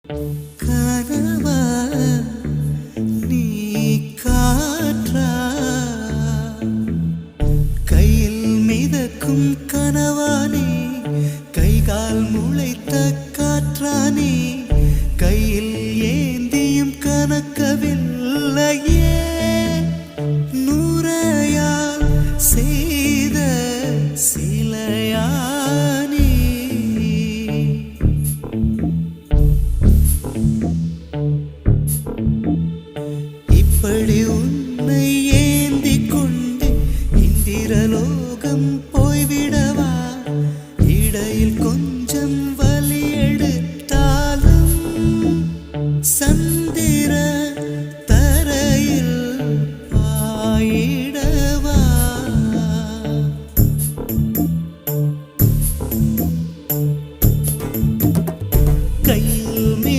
கனவா நீ காற்றா கையில் மிதக்கும் கனவானே கைகால் முளைத்த காற்றானே கையில் ஏந்தியும் கனக்கவில்லையே நூறையால் செய்த சிலையானே இப்படி உன்னை ஏந்தி கொண்டு இந்திரலோகம் போய்விடவா இடையில் கொஞ்சம் வலி எடுத்தாலும்